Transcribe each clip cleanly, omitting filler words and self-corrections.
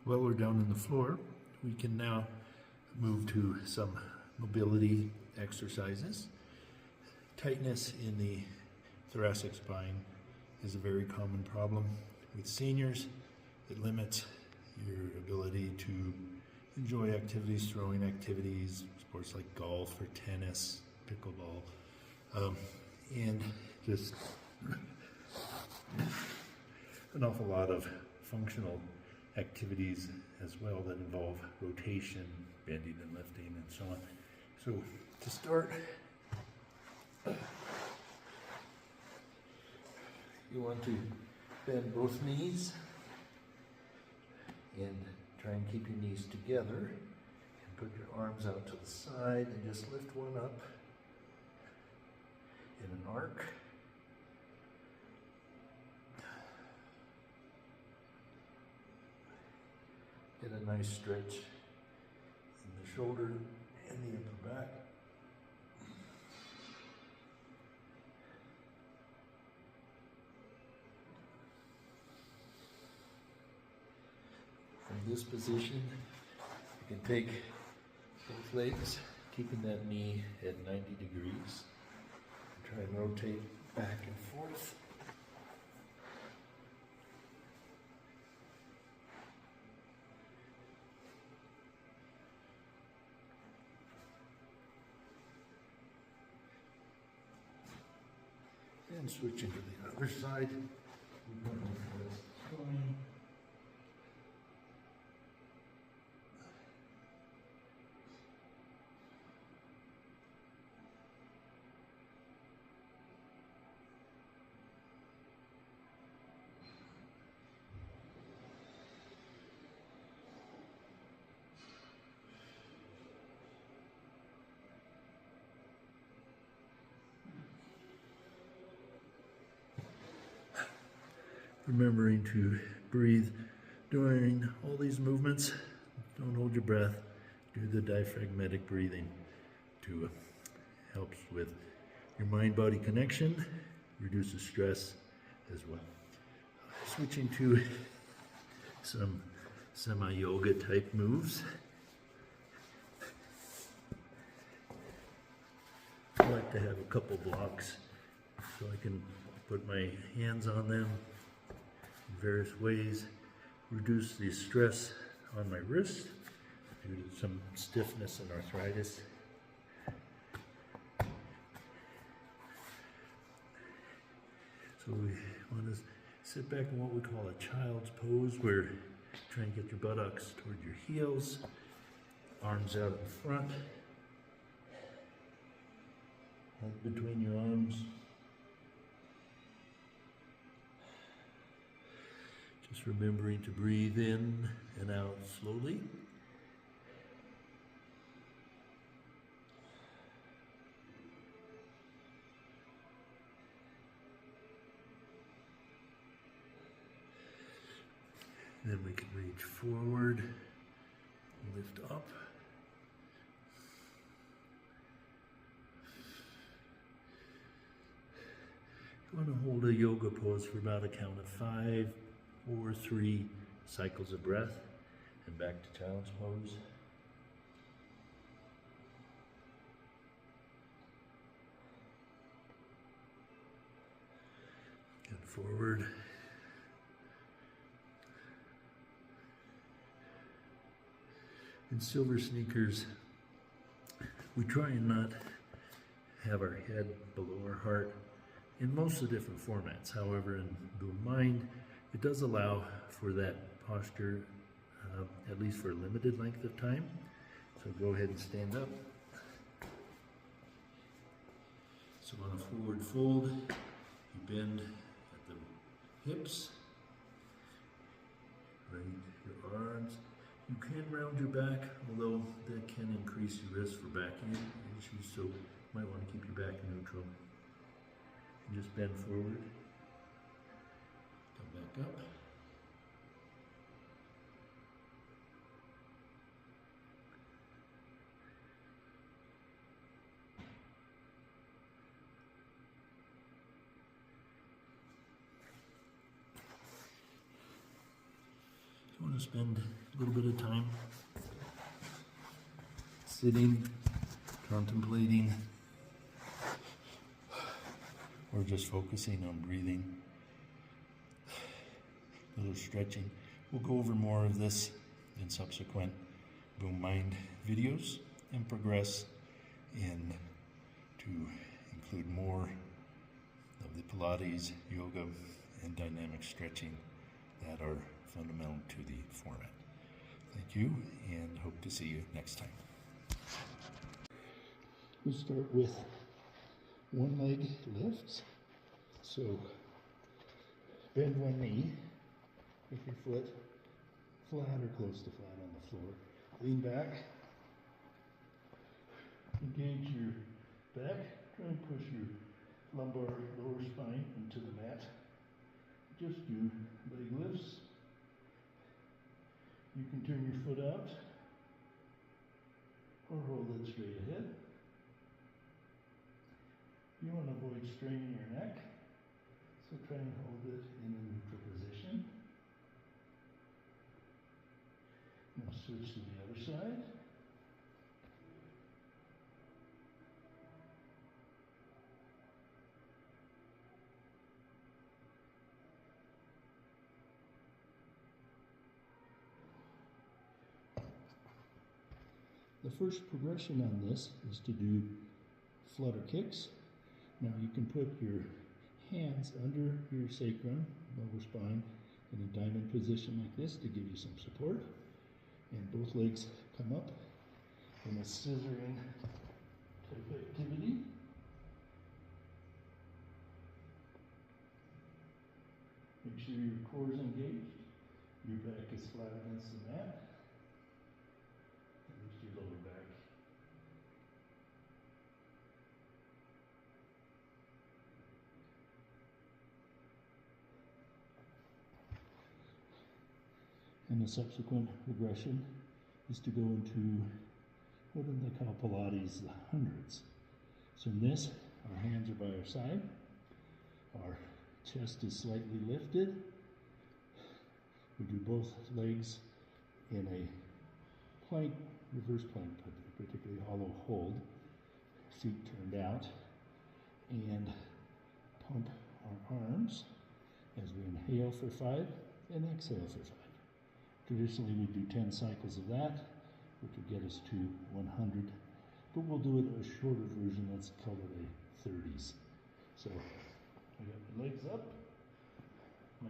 While we're down on the floor, we can now move to some mobility exercises. Tightness in the thoracic spine is a very common problem with seniors. It limits your ability to enjoy activities, throwing activities, sports like golf or tennis, pickleball, and just an awful lot of functional activities as well that involve rotation, bending and lifting, and so on. So to start, you want to bend both knees and try and keep your knees together and put your arms out to the side and just lift one up in an arc. Get a nice stretch in the shoulder and the upper back. From this position, you can take both legs, keeping that knee at 90 degrees. Try and rotate back and forth. And switching to the other side. Remembering to breathe during all these movements. Don't hold your breath. Do the diaphragmatic breathing to helps with your mind-body connection, reduces stress as well. Switching to some semi-yoga type moves. I like to have a couple blocks so I can put my hands on them in various ways, reduce the stress on my wrist due to some stiffness and arthritis. So we want to sit back in what we call a child's pose, where try and get your buttocks toward your heels, arms out in front, head between your arms. Just remembering to breathe in and out slowly. Then we can reach forward, lift up. You want to hold a yoga pose for about a count of 5 or 3 cycles of breath, and back to child's pose. And forward. In silver sneakers, we try and not have our head below our heart in most of the different formats. However, in the mind, it does allow for that posture, at least for a limited length of time. So go ahead and stand up. So on a forward fold, you bend at the hips, right, your arms. You can round your back, although that can increase your risk for back issues, so you might want to keep your back neutral. And just bend forward, come back up. to spend a little bit of time sitting, contemplating, or just focusing on breathing, a little stretching. We'll go over more of this in subsequent Boom Mind videos and progress in to include more of the Pilates, yoga, and dynamic stretching that are fundamental to the format. Thank you, and hope to see you next time. We'll start with one leg lifts. So bend one knee with your foot flat or close to flat on the floor. Lean back. Engage your back. Try and push your lumbar lower spine into the mat. Just do leg lifts. You can turn your foot out or hold it straight ahead. You want to avoid straining your neck, so try and hold it in a neutral position. Now switch to the other side. The first progression on this is to do flutter kicks. Now you can put your hands under your sacrum, lower spine, in a diamond position like this to give you some support. And both legs come up in a scissoring type activity. Make sure your core is engaged, your back is flat against the mat. Lift your lower back. And the subsequent progression is to go into what do they call Pilates, the hundreds. So in this, our hands are by our side, our chest is slightly lifted. We do both legs in a plank, reverse plank, particularly hollow hold, feet turned out, and pump our arms as we inhale for 5 and exhale for 5. Traditionally, we do 10 cycles of that, which would get us to 100, but we'll do it a shorter version. Let's call it a 30s. So I got my legs up, my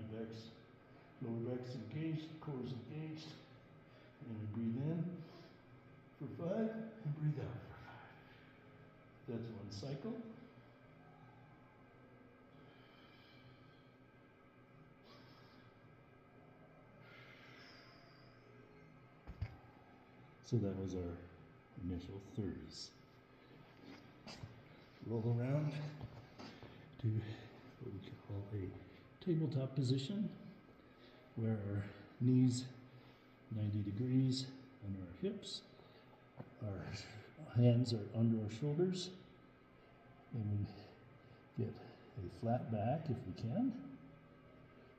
lower back's engaged, core's engaged, and we breathe in for 5 and breathe out for 5. That's one cycle. So that was our initial 30s. Roll around to what we call a tabletop position, where our knees 90 degrees under our hips, our hands are under our shoulders, and we get a flat back if we can.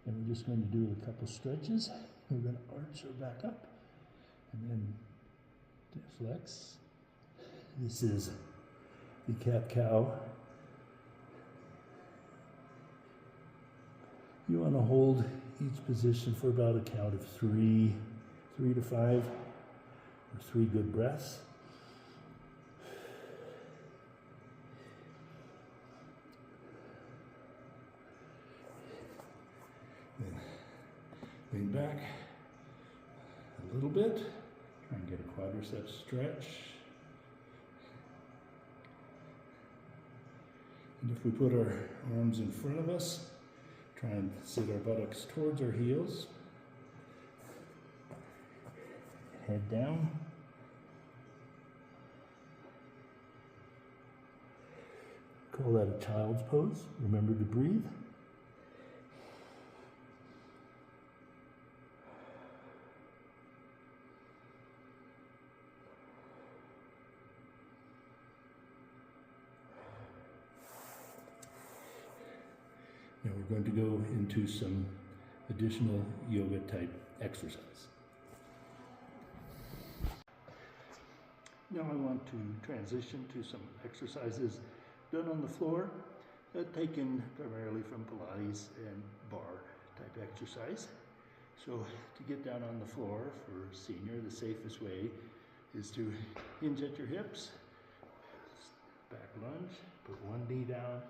And we're just going to do a couple stretches. We're going to arch our back up and then flex. This is the cat-cow. You want to hold each position for about a count of 3 to 5, or 3 good breaths. Then lean back a little bit. Try and get a quadricep stretch. And if we put our arms in front of us, try and sit our buttocks towards our heels. Head down. Call that a child's pose. Remember to breathe. Now we're going to go into some additional yoga type exercise. Now I want to transition to some exercises done on the floor, taken primarily from Pilates and bar type exercise. So to get down on the floor for senior, the safest way is to hinge at your hips, back lunge, put one knee down,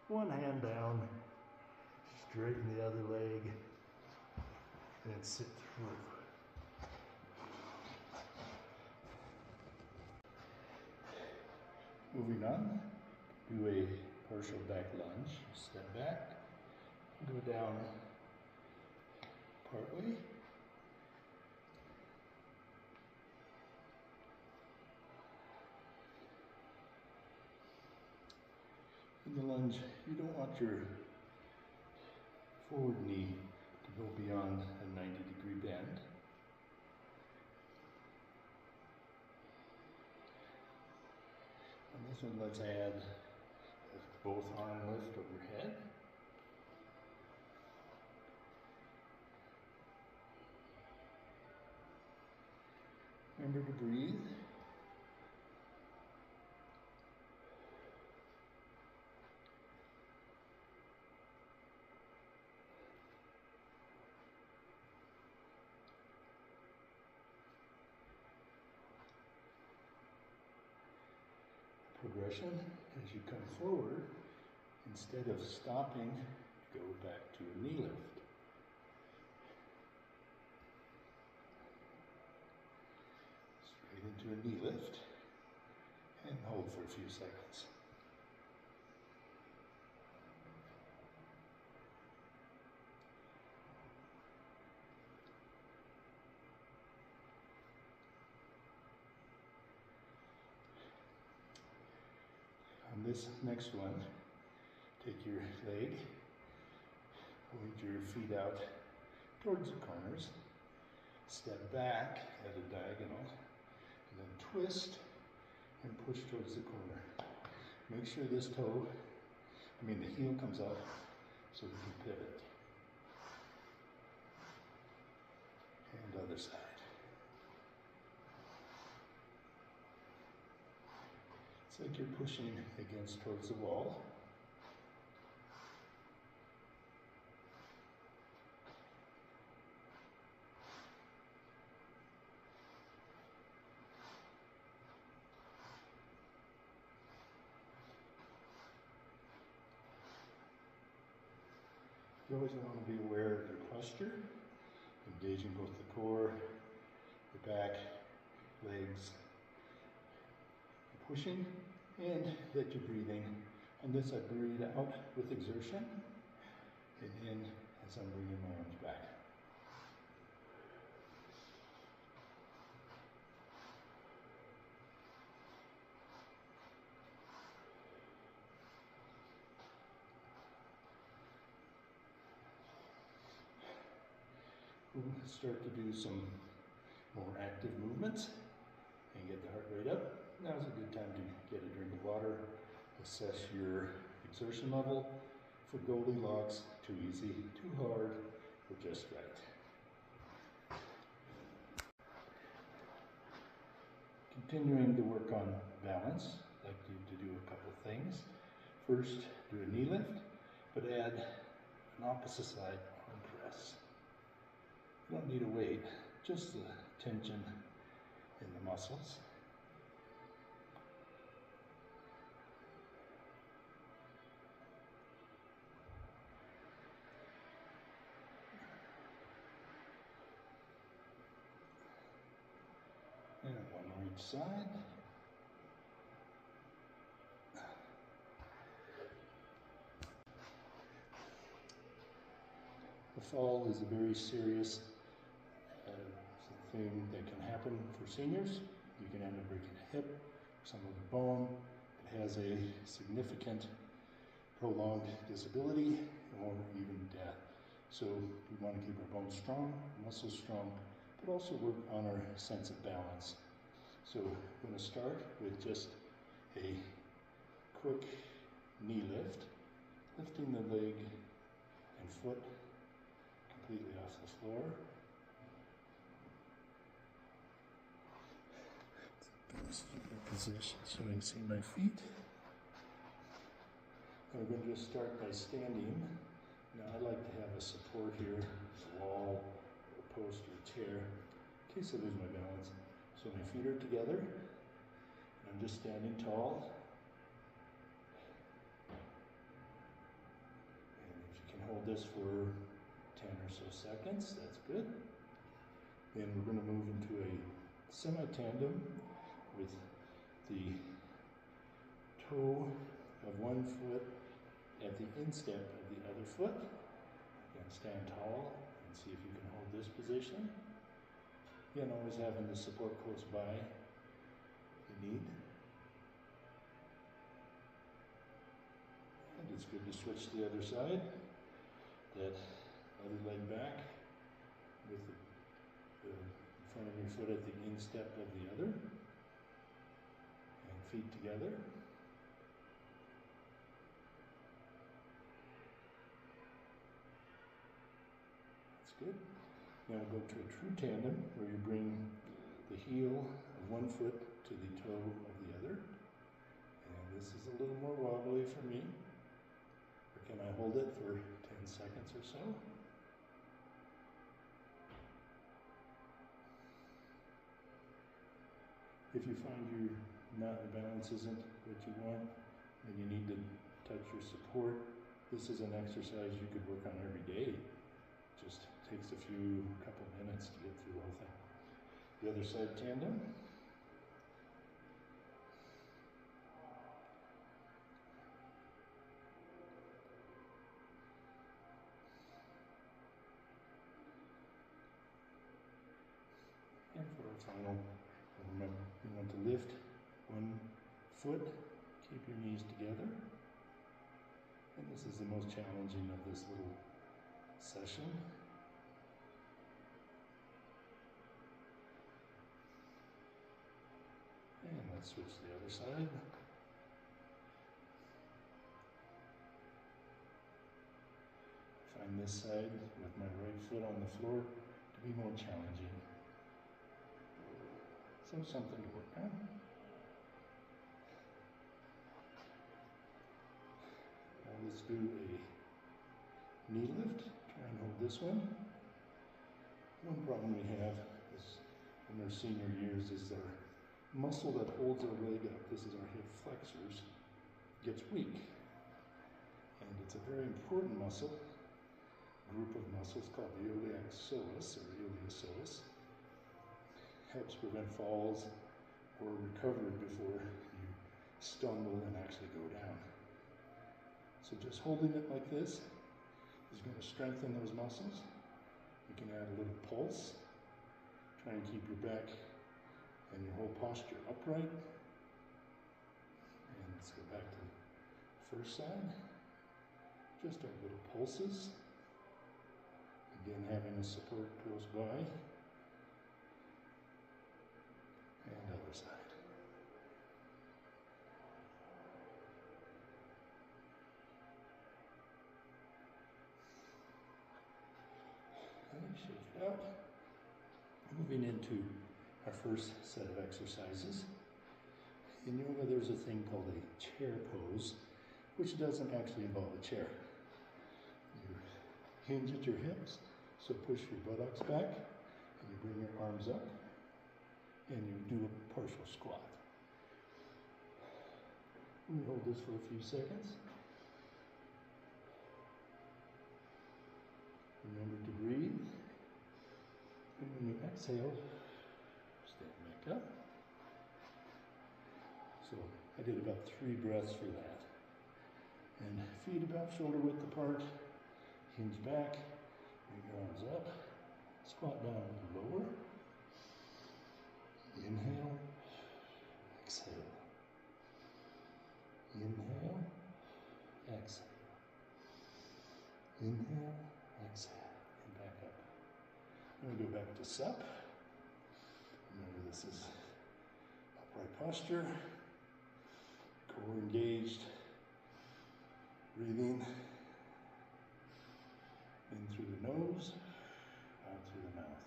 one hand down, straighten the other leg, and sit through. Moving on, do a partial back lunge, step back, go down partway, in the lunge, you don't want your forward knee to go beyond a 90-degree bend. On this one, let's add both arm lift overhead. Remember to breathe. Progression, as you come forward, instead of stopping, go back to a knee lift. Straight into a knee lift, and hold for a few seconds. On this next one, take your leg, point your feet out towards the corners, step back at a diagonal, and then twist and push towards the corner. Make sure this toe, the heel comes up so we can pivot. And other side. It's like you're pushing against towards the wall. You always want to be aware of your posture, engaging both the core, the back, legs, pushing, and that you're breathing. On this, I breathe out with exertion, and in as I'm bringing my arms back. We'll start to do some more active movements and get the heart rate up. Now's a good time to get a drink of water, assess your exertion level. For Goldilocks, too easy, too hard, or just right. Continuing to work on balance, I'd like you to do a couple things. First, do a knee lift, but add an opposite side arm press. You don't need a weight, just the tension in the muscles. And one on each side. The fall is a very serious thing that can happen for seniors. You can end up breaking a hip, some of the bone. It has a significant prolonged disability or even death. So we want to keep our bones strong, muscles strong, but also work on our sense of balance. So we're going to start with just a quick knee lift, lifting the leg and foot completely off the floor. position so you can see my feet. I'm going to just start by standing. Now I like to have a support here, a wall, a post, or a chair, in case I lose my balance. So my feet are together, and I'm just standing tall. And if you can hold this for 10 or so seconds, that's good. Then we're going to move into a semi-tandem with the toe of one foot at the instep of the other foot. Again, stand tall and see if you can hold this position. Again, always having the support close by if you need. And it's good to switch to the other side. That other leg back with the front of your foot at the instep of the other. And feet together. Good. Now we'll go to a true tandem where you bring the heel of one foot to the toe of the other. And this is a little more wobbly for me. Or can I hold it for 10 seconds or so? If you find your balance isn't what you want and you need to touch your support, this is an exercise you could work on every day. Just takes a couple minutes to get through the whole thing. The other side tandem. And for our final, remember, you want to lift one foot, keep your knees together. And this is the most challenging of this little session. And let's switch to the other side. Find this side with my right foot on the floor to be more challenging. So something to work on. Now let's do a knee lift. Try and hold this one. One problem we have is in our senior years is our muscle that holds our leg up, this is our hip flexors, gets weak. And it's a very important muscle, group of muscles called the iliac psoas or iliopsoas. Helps prevent falls or recovery before you stumble and actually go down. So just holding it like this is going to strengthen those muscles. You can add a little pulse. Try and keep your back and your whole posture upright. And let's go back to the first side. Just our little pulses. Again, having a support close by. And other side. And shake it out. Moving into our first set of exercises. In yoga, there's a thing called a chair pose, which doesn't actually involve a chair. You hinge at your hips, so push your buttocks back, and you bring your arms up, and you do a partial squat. We hold this for a few seconds. Remember to breathe. And when you exhale, stand back up. So I did about 3 breaths for that. And feet about shoulder width apart. Hinge back. Bring your arms up. Squat down a little lower. Inhale. Exhale. Inhale. Exhale. Inhale. Exhale. And back up. Then we go back to sup. Remember, this is upright posture, core engaged, breathing in through the nose, out through the mouth.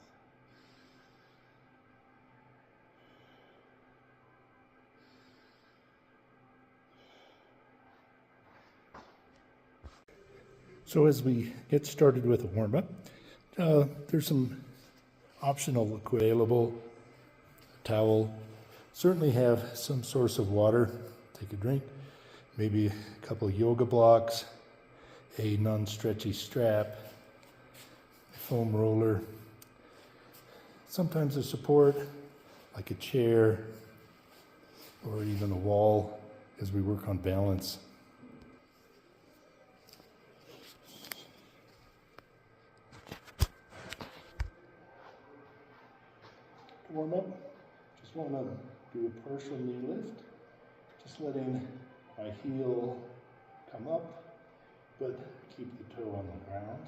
So as we get started with a warm-up, there's some optional available. Towel, certainly have some source of water, take a drink, maybe a couple of yoga blocks, a non-stretchy strap, a foam roller, sometimes a support like a chair or even a wall as we work on balance. Warm up, just want to do a partial knee lift, just letting my heel come up, but keep the toe on the ground.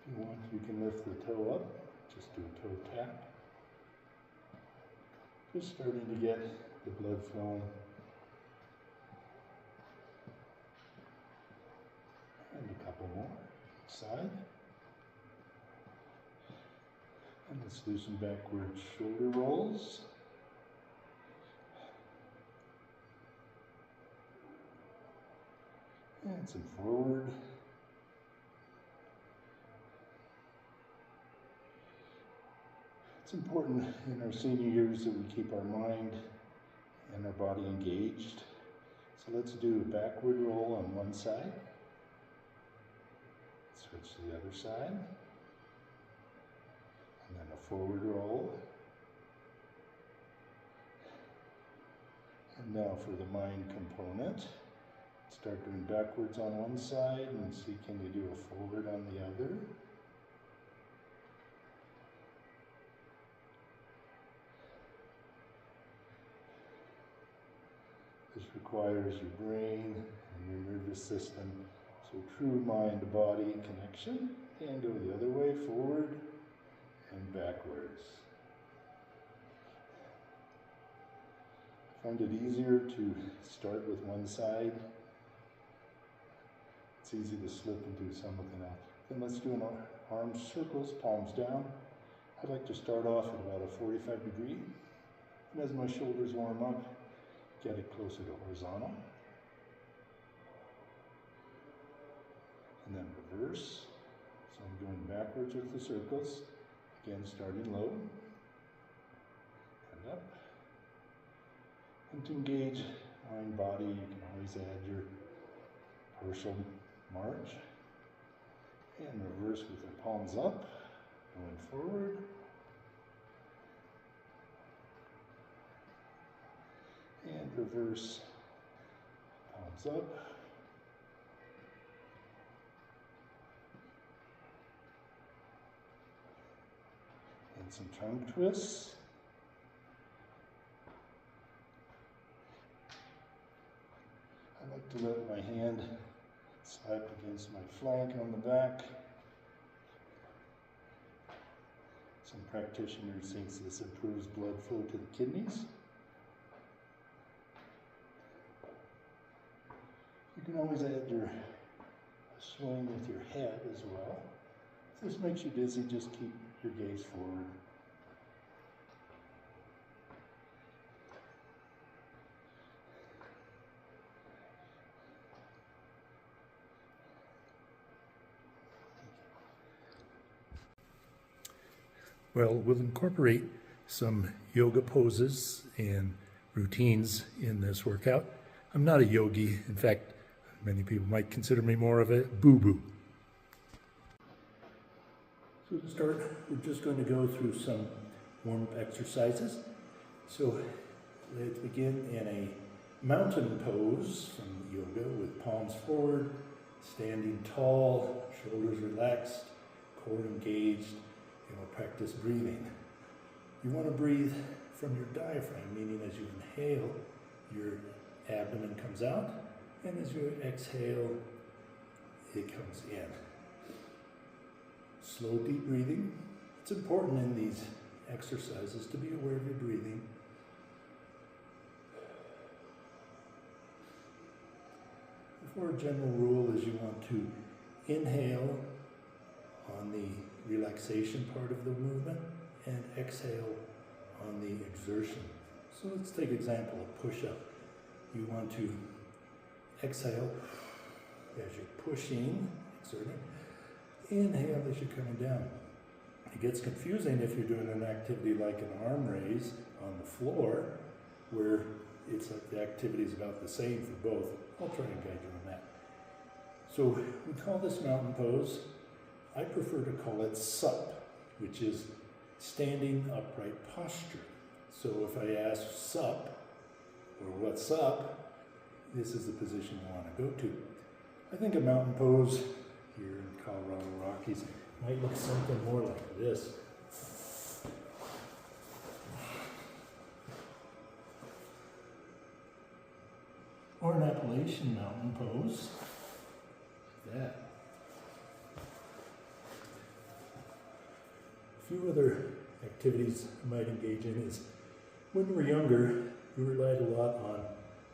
If you want, you can lift the toe up, just do a toe tap. Just starting to get the blood flowing. And a couple more, side. And let's do some backward shoulder rolls. And some forward. It's important in our senior years that we keep our mind and our body engaged. So let's do a backward roll on one side. Switch to the other side. And then a forward roll. And now for the mind component. Start doing backwards on one side and see can you do a forward on the other. This requires your brain and your nervous system. So true mind-body connection. And go the other way, forward and backwards. I find it easier to start with one side. It's easy to slip into something else. Then let's do an arm circles, palms down. I'd like to start off at about a 45 degree. And as my shoulders warm up, get it closer to horizontal. And then reverse. So I'm going backwards with the circles. Again, starting low. And up. And to engage mind, body, you can always add your partial march. And reverse with the palms up, going forward. And reverse, palms up. And some tongue twists. I like to let my hand slap against my flank on the back. Some practitioners think this improves blood flow to the kidneys. You can always add your swing with your head as well. If this makes you dizzy, just keep your gaze forward. Well, we'll incorporate some yoga poses and routines in this workout. I'm not a yogi. In fact, many people might consider me more of a boo-boo. So to start, we're just going to go through some warm-up exercises. So let's begin in a mountain pose from yoga with palms forward, standing tall, shoulders relaxed, core engaged, and we'll practice breathing. You want to breathe from your diaphragm, meaning as you inhale, your abdomen comes out, and as you exhale, it comes in. Slow, deep breathing. It's important in these exercises to be aware of your breathing. Before a general rule is you want to inhale on the relaxation part of the movement and exhale on the exertion. So let's take example of push-up. You want to exhale as you're pushing, exerting. Inhale as you're coming down. It gets confusing if you're doing an activity like an arm raise on the floor, where it's like the activity is about the same for both. I'll try and guide you on that. So we call this mountain pose. I prefer to call it sup, which is standing upright posture. So if I ask sup, or what's up, this is the position you want to go to. I think a mountain pose here in Colorado Rockies might look something more like this. Or an Appalachian mountain pose, like that. A few other activities you might engage in is, when you were younger, you relied a lot on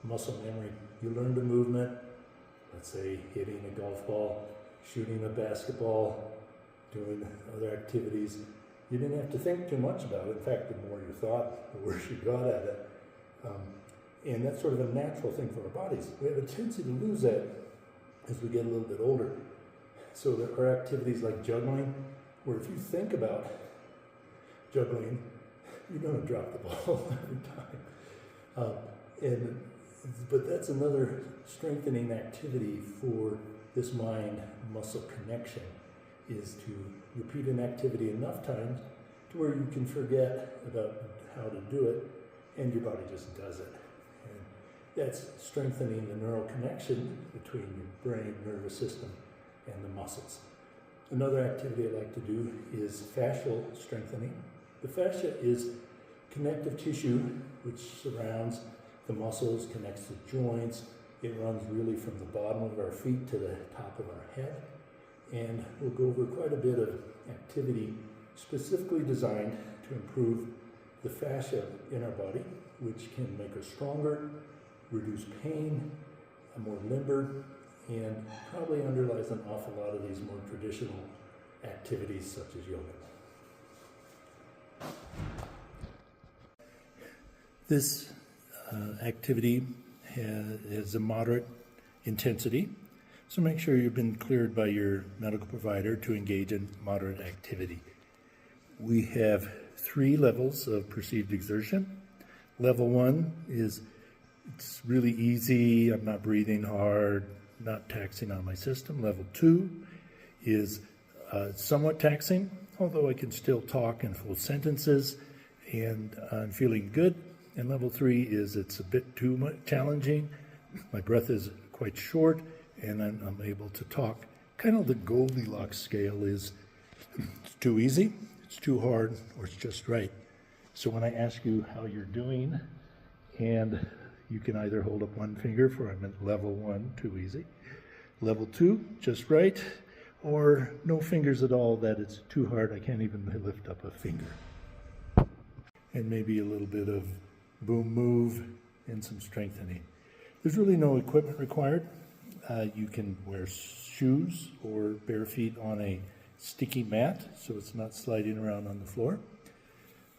muscle memory. You learned a movement, let's say hitting a golf ball, shooting a basketball, doing other activities. You didn't have to think too much about it. In fact, the more you thought, the worse you got at it. And that's sort of a natural thing for our bodies. We have a tendency to lose that as we get a little bit older. So there are activities like juggling, where if you think about juggling, you're going to drop the ball every time. But that's another strengthening activity for this mind-muscle connection, is to repeat an activity enough times to where you can forget about how to do it, and your body just does it. And that's strengthening the neural connection between your brain, nervous system, and the muscles. Another activity I like to do is fascial strengthening. The fascia is connective tissue which surrounds the muscles, connects the joints. It runs really from the bottom of our feet to the top of our head. And we'll go over quite a bit of activity specifically designed to improve the fascia in our body, which can make us stronger, reduce pain, more limber, and probably underlies an awful lot of these more traditional activities such as yoga. This activity has a moderate intensity, so make sure you've been cleared by your medical provider to engage in moderate activity. We have 3 levels of perceived exertion. Level 1 is, it's really easy, I'm not breathing hard, not taxing on my system. Level 2 is somewhat taxing, although I can still talk in full sentences and I'm feeling good. And level 3 is, it's a bit too much challenging, my breath is quite short, and I'm able to talk. Kind of the Goldilocks scale is, it's too easy, it's too hard, or it's just right. So when I ask you how you're doing, and you can either hold up one finger for I'm at level 1, too easy, level 2, just right, or no fingers at all, that it's too hard, I can't even lift up a finger. And maybe a little bit of boom move and some strengthening. There's really no equipment required. You can wear shoes or bare feet on a sticky mat so it's not sliding around on the floor.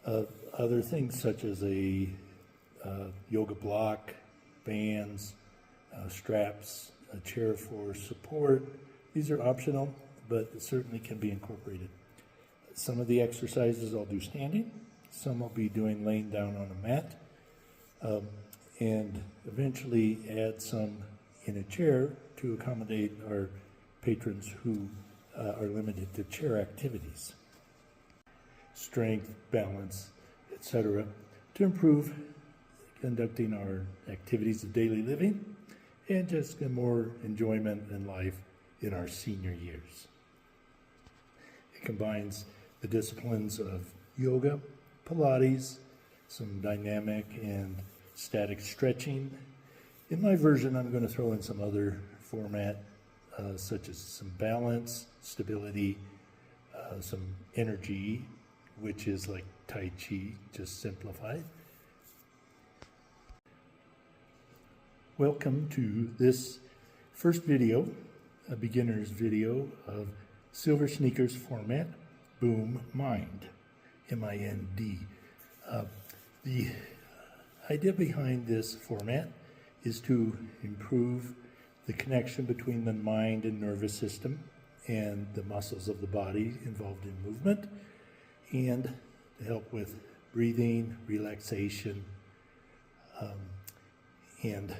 Other things such as a yoga block, bands, straps, a chair for support, these are optional, but certainly can be incorporated. Some of the exercises I'll do standing, some I'll be doing laying down on a mat, and eventually add some in a chair to accommodate our patrons who are limited to chair activities. Strength, balance, etc., to improve conducting our activities of daily living and just get more enjoyment in life in our senior years. It combines the disciplines of yoga, Pilates, some dynamic and static stretching. In my version, I'm going to throw in some other format, such as some balance, stability, some energy, which is like Tai Chi, just simplified. Welcome to this first video, a beginner's video of Silver Sneakers format, Boom Mind, M-I-N-D. The idea behind this format is to improve the connection between the mind and nervous system and the muscles of the body involved in movement, and to help with breathing, relaxation, and